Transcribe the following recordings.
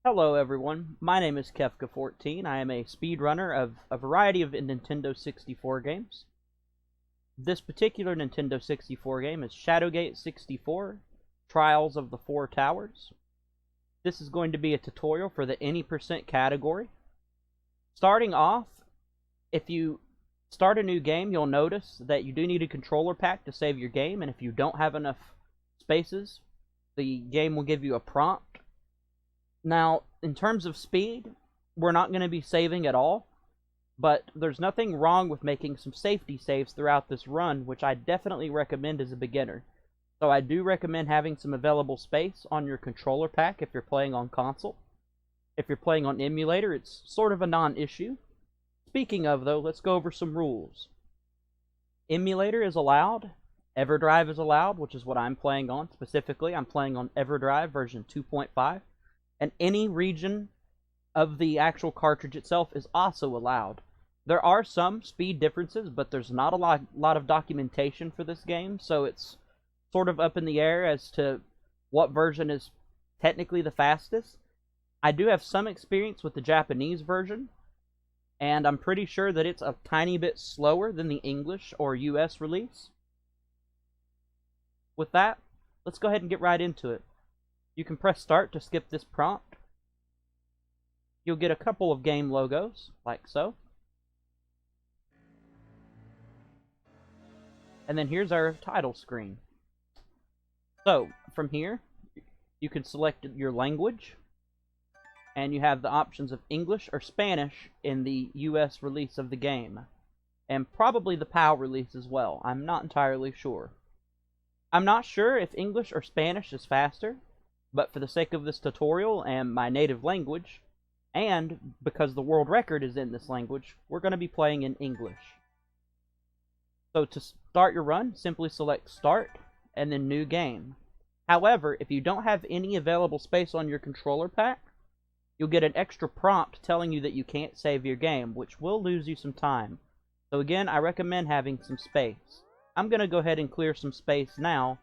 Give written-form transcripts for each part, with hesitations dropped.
Hello everyone, my name is Kefka14. I am a speedrunner of a variety of Nintendo 64 games. This particular Nintendo 64 game is Shadowgate 64, Trials of the Four Towers. This is going to be a tutorial for the any percent category. Starting off, if you start a new game, you'll notice that you do need a controller pack to save your game, and if you don't have enough spaces, the game will give you a prompt. Now, in terms of speed, we're not going to be saving at all, but there's nothing wrong with making some safety saves throughout this run, which I definitely recommend as a beginner. So I do recommend having some available space on your controller pack if you're playing on console. If you're playing on emulator, it's sort of a non-issue. Speaking of, though, let's go over some rules. Emulator is allowed. EverDrive is allowed, which is what I'm playing on. Specifically, I'm playing on EverDrive version 2.5. And any region of the actual cartridge itself is also allowed. There are some speed differences, but there's not a lot of documentation for this game, so it's sort of up in the air as to what version is technically the fastest. I do have some experience with the Japanese version, and I'm pretty sure that it's a tiny bit slower than the English or US release. With that, let's go ahead and get right into it. You can press start to skip this prompt. You'll get a couple of game logos, like so. And then here's our title screen. So, from here, you can select your language, and you have the options of English or Spanish in the US release of the game, and probably the PAL release as well. I'm not entirely sure. I'm not sure if English or Spanish is faster, but for the sake of this tutorial and my native language, and because the world record is in this language, we're going to be playing in English. So to start your run, simply select Start, and then New Game. However, if you don't have any available space on your controller pack, you'll get an extra prompt telling you that you can't save your game, which will lose you some time. So again, I recommend having some space. I'm going to go ahead and clear some space now,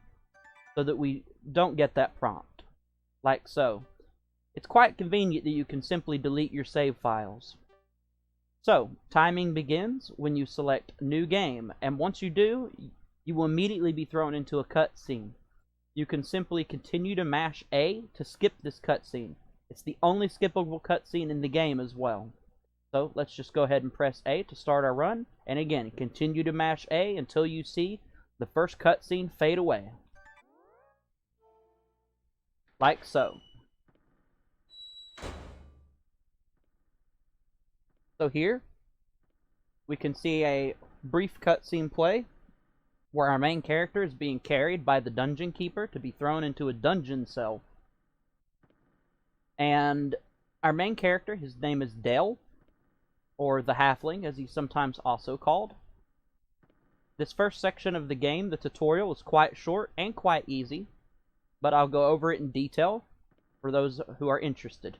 so that we don't get that prompt. Like so. It's quite convenient that you can simply delete your save files. So, timing begins when you select New Game, and once you do, you will immediately be thrown into a cutscene. You can simply continue to mash A to skip this cutscene. It's the only skippable cutscene in the game as well. So, let's just go ahead and press A to start our run, and again, continue to mash A until you see the first cutscene fade away. Like so. So here, we can see a brief cutscene play where our main character is being carried by the dungeon keeper to be thrown into a dungeon cell. And our main character, his name is Dale, or the Halfling, as he's sometimes also called. This first section of the game, the tutorial, is quite short and quite easy, but I'll go over it in detail for those who are interested.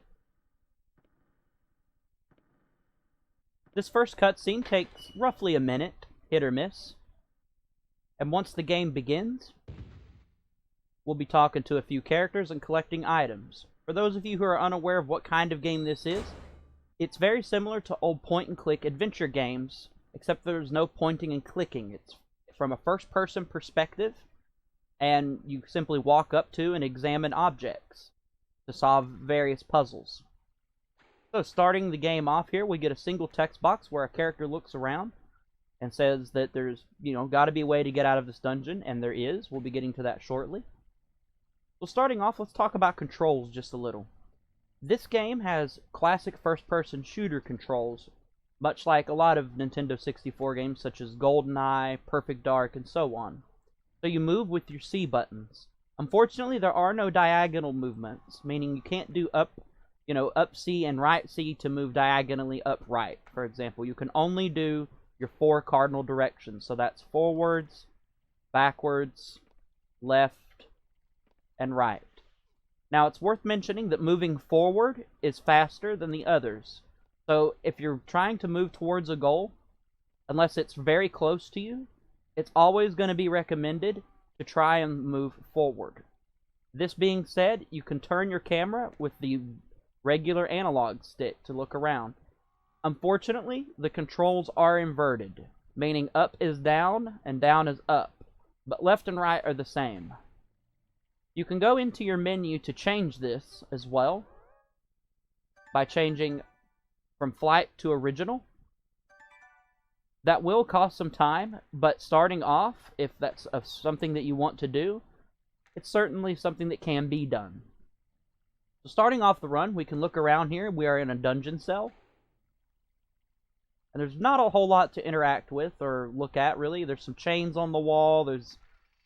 This first cutscene takes roughly a minute, hit or miss. And once the game begins, we'll be talking to a few characters and collecting items. For those of you who are unaware of what kind of game this is, it's very similar to old point-and-click adventure games, except there's no pointing and clicking. It's from a first-person perspective, and you simply walk up to and examine objects to solve various puzzles. So starting the game off here, we get a single text box where a character looks around and says that there's, got to be a way to get out of this dungeon, and there is. We'll be getting to that shortly. So starting off, let's talk about controls just a little. This game has classic first-person shooter controls, much like a lot of Nintendo 64 games such as GoldenEye, Perfect Dark, and so on. So you move with your C buttons. Unfortunately, there are no diagonal movements, meaning you can't do up C and right C to move diagonally upright, for example. You can only do your 4 cardinal directions. So that's forwards, backwards, left, and right. Now, it's worth mentioning that moving forward is faster than the others. So if you're trying to move towards a goal, unless it's very close to you, it's always going to be recommended to try and move forward. This being said, you can turn your camera with the regular analog stick to look around. Unfortunately, the controls are inverted, meaning up is down and down is up, but left and right are the same. You can go into your menu to change this as well by changing from flight to original. That will cost some time, but starting off, if that's something that you want to do, it's certainly something that can be done. So starting off the run, we can look around here. We are in a dungeon cell. And there's not a whole lot to interact with or look at, really. There's some chains on the wall. There's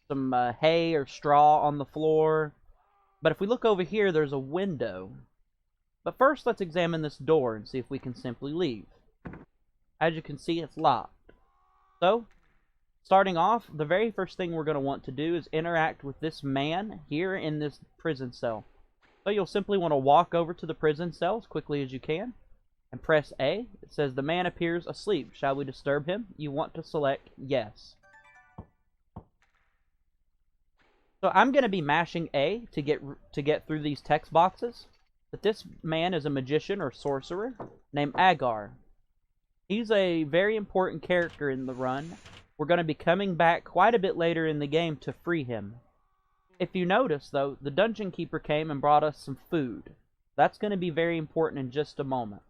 some hay or straw on the floor. But if we look over here, there's a window. But first, let's examine this door and see if we can simply leave. As you can see, it's locked. So, starting off, the very first thing we're going to want to do is interact with this man here in this prison cell. So you'll simply want to walk over to the prison cell as quickly as you can and press A. It says the man appears asleep. Shall we disturb him? You want to select yes. So I'm going to be mashing A to get through these text boxes. But this man is a magician or sorcerer named Agar. He's a very important character in the run. We're going to be coming back quite a bit later in the game to free him. If you notice, though, the dungeon keeper came and brought us some food. That's going to be very important in just a moment.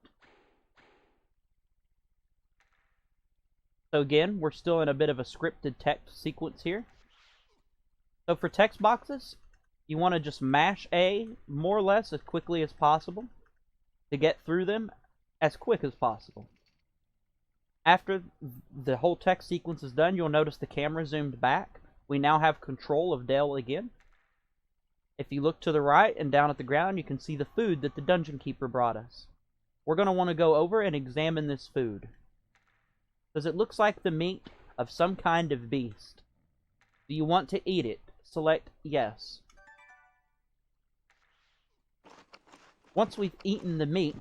So again, we're still in a bit of a scripted text sequence here. So for text boxes, you want to just mash A more or less as quickly as possible to get through them as quick as possible. After the whole text sequence is done, you'll notice the camera zoomed back. We now have control of Dale again. If you look to the right and down at the ground, you can see the food that the dungeon keeper brought us. We're going to want to go over and examine this food, because it looks like the meat of some kind of beast. Do you want to eat it? Select yes. Once we've eaten the meat,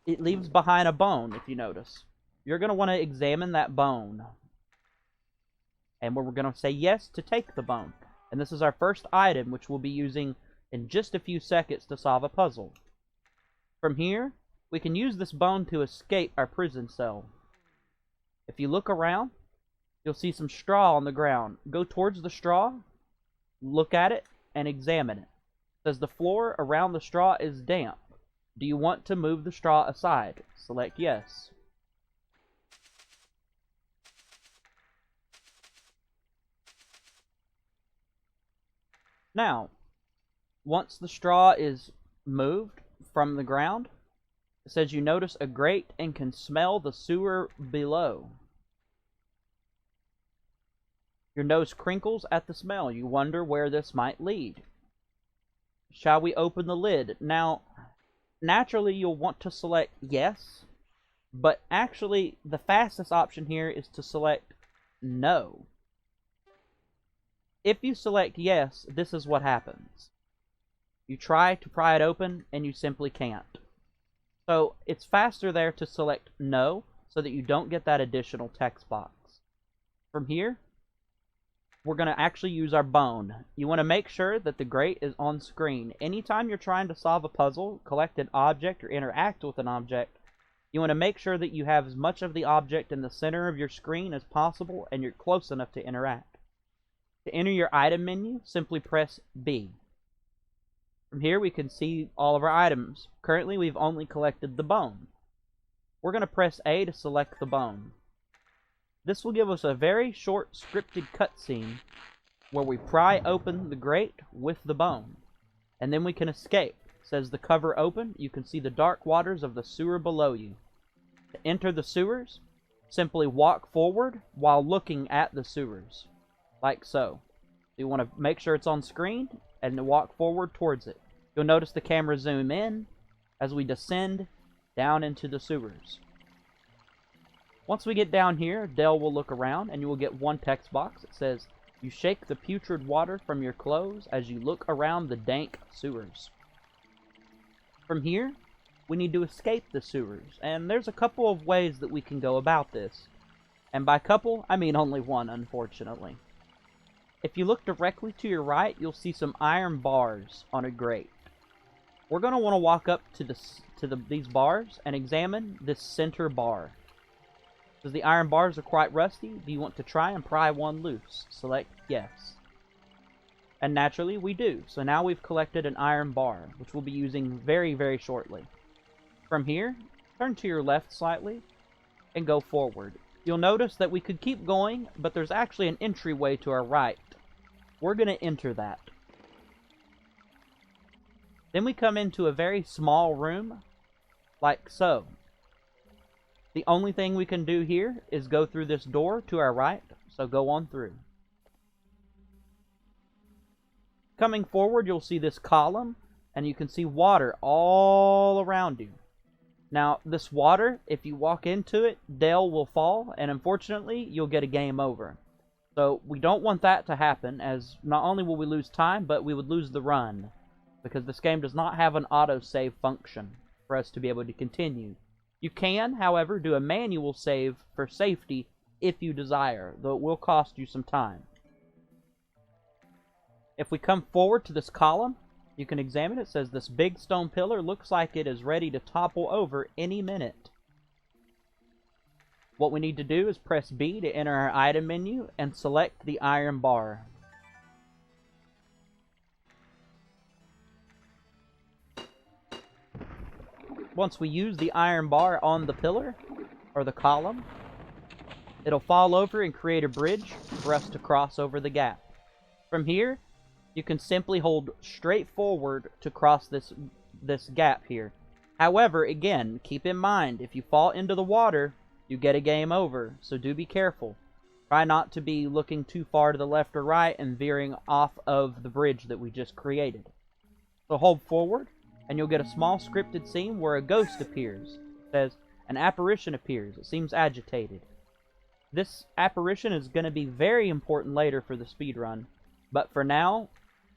it leaves behind a bone, if you notice. You're going to want to examine that bone. And we're going to say yes to take the bone. And this is our first item, which we'll be using in just a few seconds to solve a puzzle. From here, we can use this bone to escape our prison cell. If you look around, you'll see some straw on the ground. Go towards the straw, look at it, and examine it. It says the floor around the straw is damp. Do you want to move the straw aside? Select yes. Now, once the straw is moved from the ground, it says you notice a grate and can smell the sewer below. Your nose crinkles at the smell. You wonder where this might lead. Shall we open the lid? Now, naturally you'll want to select yes, but actually the fastest option here is to select no. If you select yes, this is what happens. You try to pry it open, and you simply can't. So, it's faster there to select no, so that you don't get that additional text box. From here, we're going to actually use our bone. You want to make sure that the grate is on screen. Anytime you're trying to solve a puzzle, collect an object, or interact with an object, you want to make sure that you have as much of the object in the center of your screen as possible, and you're close enough to interact. To enter your item menu, simply press B. From here, we can see all of our items. Currently, we've only collected the bone. We're going to press A to select the bone. This will give us a very short scripted cutscene where we pry open the grate with the bone, and then we can escape. It says the cover open. You can see the dark waters of the sewer below you. To enter the sewers, simply walk forward while looking at the sewers. Like so. You want to make sure it's on screen and walk forward towards it. You'll notice the camera zoom in as we descend down into the sewers. Once we get down here, Dale will look around and you will get one text box. It says, you shake the putrid water from your clothes as you look around the dank sewers. From here, we need to escape the sewers, and there's a couple of ways that we can go about this. And by couple, I mean only one, unfortunately. If you look directly to your right, you'll see some iron bars on a grate. we're going to want to walk up to these bars and examine this center bar. Because the iron bars are quite rusty, do you want to try and pry one loose? Select yes. And naturally, we do. So now we've collected an iron bar, which we'll be using very, very shortly. From here, turn to your left slightly and go forward. You'll notice that we could keep going, but there's actually an entryway to our right. We're going to enter that. Then we come into a very small room, like so. The only thing we can do here is go through this door to our right, so go on through. Coming forward, you'll see this column, and you can see water all around you. Now, this water, if you walk into it, Dale will fall, and unfortunately, you'll get a game over. So, we don't want that to happen, as not only will we lose time, but we would lose the run, because this game does not have an autosave function for us to be able to continue. You can, however, do a manual save for safety if you desire, though it will cost you some time. If we come forward to this column, you can examine it. It says this big stone pillar looks like it is ready to topple over any minute. What we need to do is press B to enter our item menu and select the iron bar. Once we use the iron bar on the pillar, or the column, it'll fall over and create a bridge for us to cross over the gap. From here, you can simply hold straight forward to cross this gap here. However, again, keep in mind, if you fall into the water, you get a game over, so do be careful. Try not to be looking too far to the left or right and veering off of the bridge that we just created. So hold forward, and you'll get a small scripted scene where a ghost appears. It says, an apparition appears. It seems agitated. This apparition is going to be very important later for the speedrun, but for now,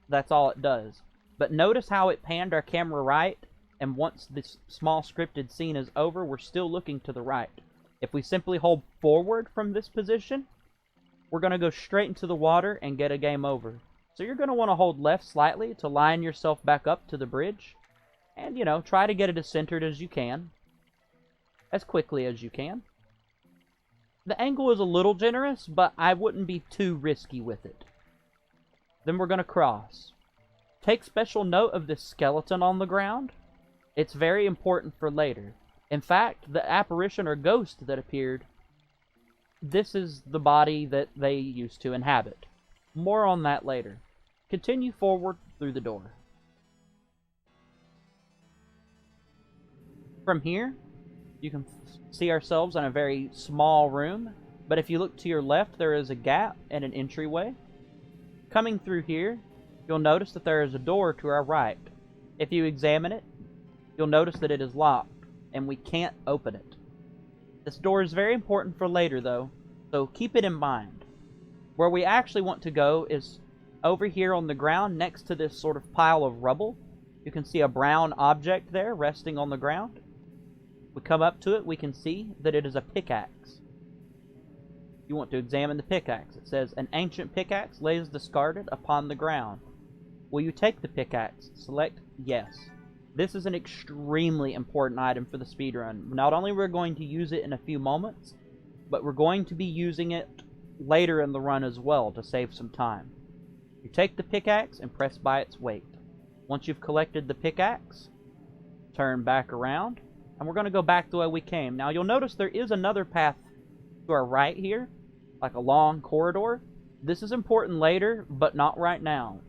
that's all it does. But notice how it panned our camera right, and once this small scripted scene is over, we're still looking to the right. If we simply hold forward from this position, we're going to go straight into the water and get a game over. So you're going to want to hold left slightly to line yourself back up to the bridge. And, you know, try to get it as centered as you can. As quickly as you can. The angle is a little generous, but I wouldn't be too risky with it. Then we're going to cross. Take special note of this skeleton on the ground. It's very important for later. In fact, the apparition or ghost that appeared, this is the body that they used to inhabit. More on that later. Continue forward through the door. From here, you can see ourselves in a very small room, but if you look to your left, there is a gap and an entryway. Coming through here, you'll notice that there is a door to our right. If you examine it, you'll notice that it is locked, and we can't open it. This door is very important for later, though, so keep it in mind. Where we actually want to go is over here on the ground next to this sort of pile of rubble. You can see a brown object there resting on the ground. We come up to it, we can see that it is a pickaxe. You want to examine the pickaxe. It says, an ancient pickaxe lays discarded upon the ground. Will you take the pickaxe? Select yes. This is an extremely important item for the speedrun. Not only we're going to use it in a few moments, but we're going to be using it later in the run as well to save some time. You take the pickaxe and press by its weight. Once you've collected the pickaxe, turn back around, and we're going to go back the way we came. Now you'll notice there is another path to our right here, like a long corridor. This is important later, but not right now.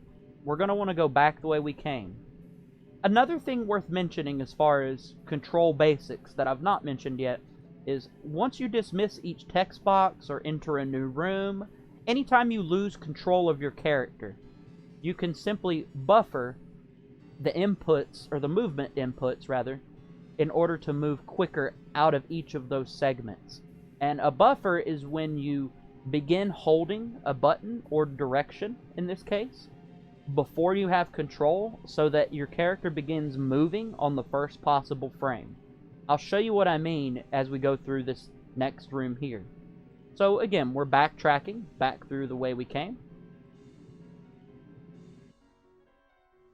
We're going to want to go back the way we came. Another thing worth mentioning as far as control basics that I've not mentioned yet is once you dismiss each text box or enter a new room, anytime you lose control of your character, you can simply buffer the inputs, or the movement inputs rather, in order to move quicker out of each of those segments. And a buffer is when you begin holding a button or direction, in this case, before you have control, so that your character begins moving on the first possible frame. I'll show you what I mean as we go through this next room here. So again, we're backtracking back through the way we came.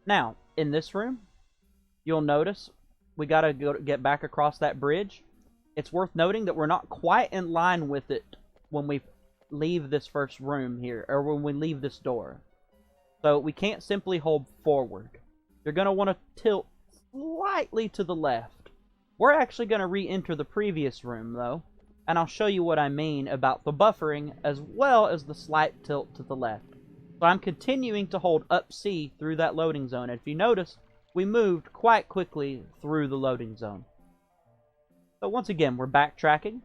Now, in this room, you'll notice we gotta get back across that bridge. It's worth noting that we're not quite in line with it when we leave this first room here, or when we leave this door. So we can't simply hold forward. You're going to want to tilt slightly to the left. We're actually going to re-enter the previous room, though, and I'll show you what I mean about the buffering as well as the slight tilt to the left. So I'm continuing to hold up C through that loading zone. And if you notice, we moved quite quickly through the loading zone. So once again, we're backtracking.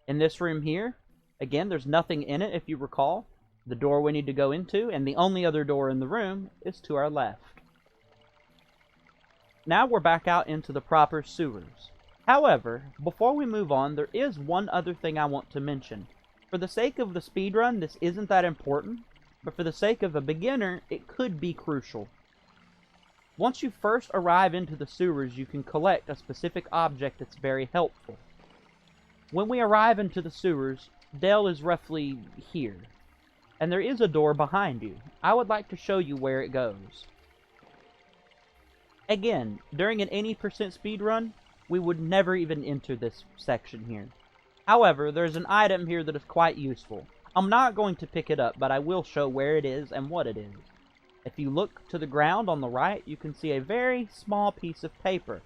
In this room here, again, there's nothing in it, if you recall. The door we need to go into, and the only other door in the room, is to our left. Now we're back out into the proper sewers. However, before we move on, there is one other thing I want to mention. For the sake of the speedrun, this isn't that important, but for the sake of a beginner, it could be crucial. Once you first arrive into the sewers, you can collect a specific object that's very helpful. When we arrive into the sewers, Dell is roughly here, and there is a door behind you. I would like to show you where it goes. Again, during an any % speedrun, we would never even enter this section here. However, there's an item here that is quite useful. I'm not going to pick it up, but I will show where it is and what it is. If you look to the ground on the right, you can see a very small piece of paper.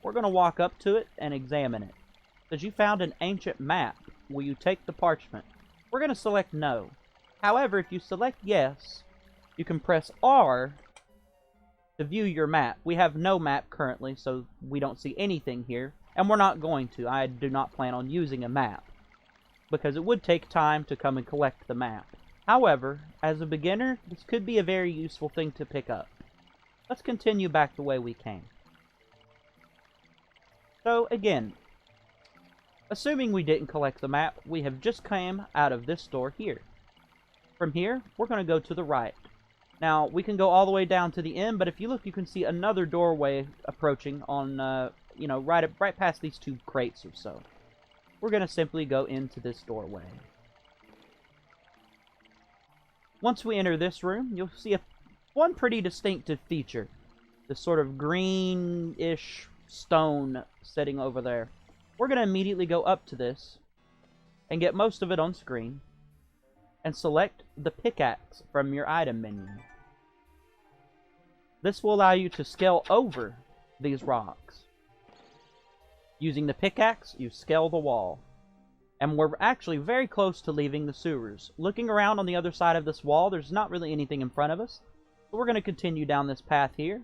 We're going to walk up to it and examine it. It says you found an ancient map. Will you take the parchment? We're going to select no. However, if you select yes, you can press R to view your map. We have no map currently, so we don't see anything here, and we're not going to. I do not plan on using a map, because it would take time to come and collect the map. However, as a beginner, this could be a very useful thing to pick up. Let's continue back the way we came. So again, assuming we didn't collect the map, we have just come out of this door here. From here, we're going to go to the right. Now, we can go all the way down to the end, but if you look, you can see another doorway approaching on, right past these two crates or so. We're going to simply go into this doorway. Once we enter this room, you'll see one pretty distinctive feature. This sort of greenish stone sitting over there. We're going to immediately go up to this and get most of it on screen and select the pickaxe from your item menu. This will allow you to scale over these rocks. Using the pickaxe, you scale the wall. And we're actually very close to leaving the sewers. Looking around on the other side of this wall, there's not really anything in front of us. So we're going to continue down this path here.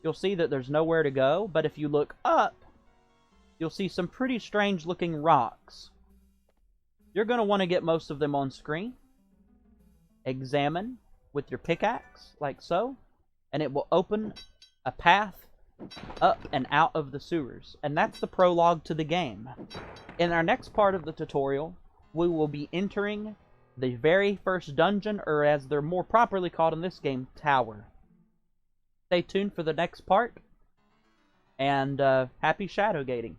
You'll see that there's nowhere to go, but if you look up, you'll see some pretty strange looking rocks. You're going to want to get most of them on screen. Examine with your pickaxe, like so, and it will open a path up and out of the sewers. And that's the prologue to the game. In our next part of the tutorial, we will be entering the very first dungeon, or as they're more properly called in this game, tower. Stay tuned for the next part, and happy shadowgating.